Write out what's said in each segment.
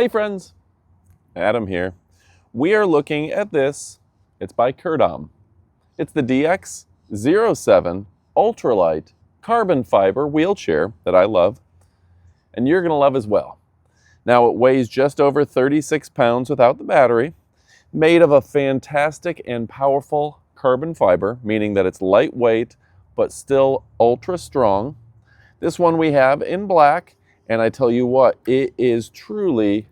Hey friends, Adam here. We are looking at this. It's by Kerdom. It's the DX07 ultralight carbon fiber wheelchair that I love, and you're going to love as well. Now it weighs just over 36 pounds without the battery, made of a fantastic and powerful carbon fiber, meaning that it's lightweight but still ultra strong. This one we have in black, and I tell you what, it is truly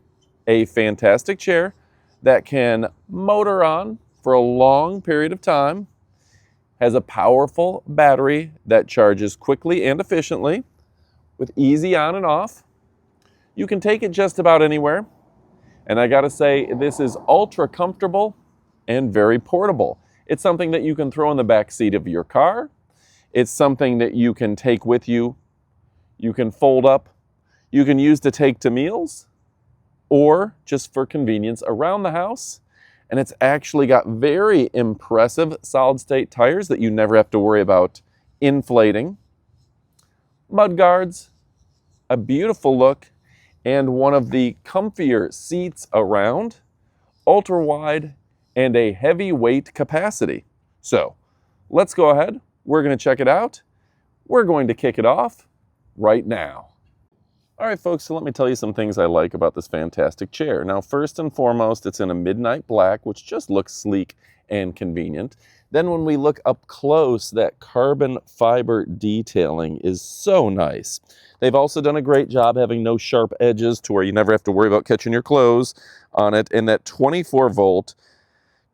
a fantastic chair that can motor on for a long period of time, has a powerful battery that charges quickly and efficiently with easy on and off. You can take it just about anywhere, and I gotta say, this is ultra comfortable and very portable. It's something that you can throw in the back seat of your car. It's something that you can take with you. You can fold up. You can use to take to meals, or just for convenience around the house. And it's actually got very impressive solid state tires that you never have to worry about inflating. Mud guards, a beautiful look, and one of the comfier seats around, ultra wide, and a heavy weight capacity. So let's go ahead. We're going to check it out. We're going to kick it off right now. All right, folks, so let me tell you some things I like about this fantastic chair. Now, first and foremost, it's in a midnight black, which just looks sleek and convenient. Then when we look up close, that carbon fiber detailing is so nice. They've also done a great job having no sharp edges to where you never have to worry about catching your clothes on it. And that 24 volt,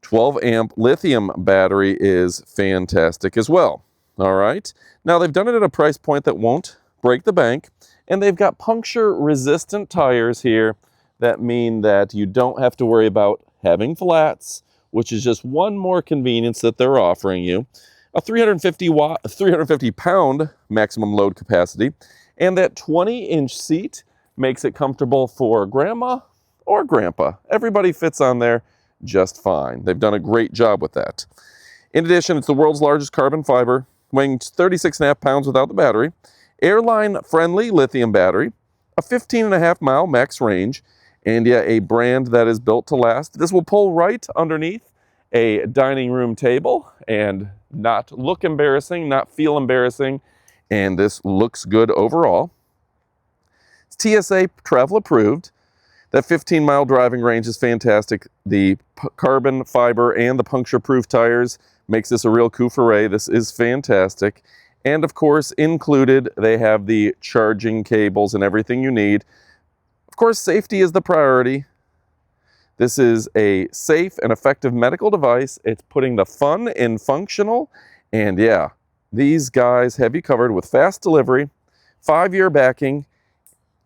12 amp lithium battery is fantastic as well. All right. Now, they've done it at a price point that won't break the bank. And they've got puncture resistant tires here that mean that you don't have to worry about having flats, which is just one more convenience that they're offering you. A 350 pound maximum load capacity, and that 20-inch seat makes it comfortable for grandma or grandpa. Everybody fits on there just fine. They've done a great job with that. In addition, it's the world's largest carbon fiber, weighing 36.5 pounds without the battery. Airline-friendly lithium battery, a 15.5-mile max range, and yeah, a brand that is built to last. This will pull right underneath a dining room table and not look embarrassing, not feel embarrassing, and this looks good overall. It's TSA travel approved. That 15-mile driving range is fantastic. The carbon fiber and the puncture-proof tires makes this a real coup foray. This is fantastic. And of course, included, they have the charging cables and everything you need. Of course, safety is the priority. This is a safe and effective medical device. It's putting the fun in functional. And yeah, these guys have you covered with fast delivery, 5-year backing,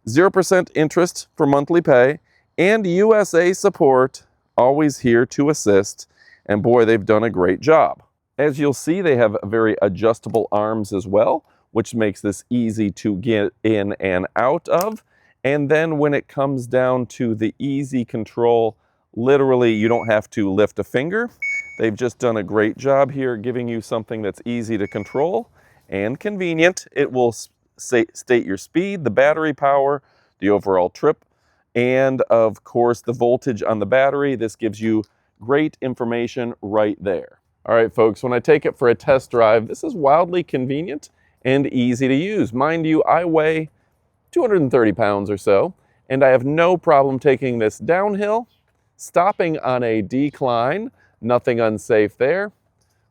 0% interest for monthly pay, and USA support, always here to assist. And boy, they've done a great job. As you'll see, they have very adjustable arms as well, which makes this easy to get in and out of. And then when it comes down to the easy control, literally you don't have to lift a finger. They've just done a great job here giving you something that's easy to control and convenient. It will state your speed, the battery power, the overall trip, and of course the voltage on the battery. This gives you great information right there. All right, folks, when I take it for a test drive, this is wildly convenient and easy to use. Mind you, I weigh 230 pounds or so, and I have no problem taking this downhill, stopping on a decline, nothing unsafe there.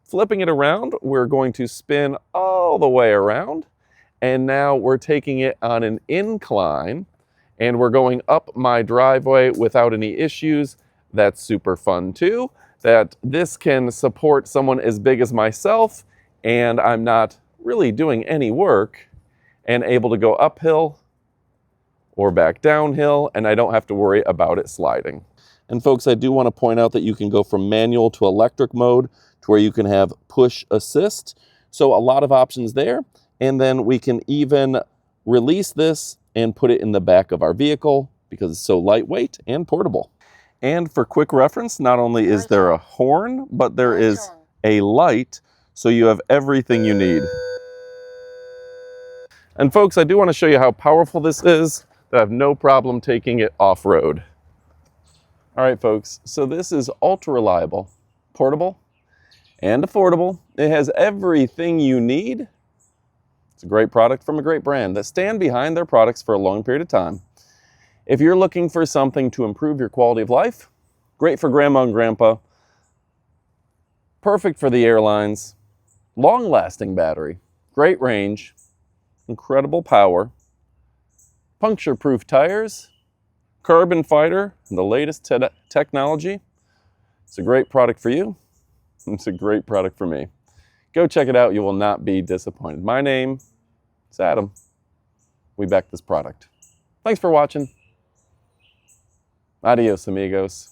Flipping it around, we're going to spin all the way around, and now we're taking it on an incline, and we're going up my driveway without any issues. That's super fun too. That this can support someone as big as myself, and I'm not really doing any work, and able to go uphill or back downhill, and I don't have to worry about it sliding. And folks, I do want to point out that you can go from manual to electric mode to where you can have push assist. So a lot of options there. And then we can even release this and put it in the back of our vehicle because it's so lightweight and portable. And for quick reference, not only is there a horn, but there is a light, so you have everything you need. And folks, I do want to show you how powerful this is. that have no problem taking it off-road. All right, folks, so this is ultra reliable, portable, and affordable. It has everything you need. It's a great product from a great brand that stand behind their products for a long period of time. If you're looking for something to improve your quality of life, great for grandma and grandpa, perfect for the airlines, long-lasting battery, great range, incredible power, puncture-proof tires, carbon fighter, and the latest technology. It's a great product for you. It's a great product for me. Go check it out. You will not be disappointed. My name is Adam. We back this product. Thanks for watching. Adios, amigos.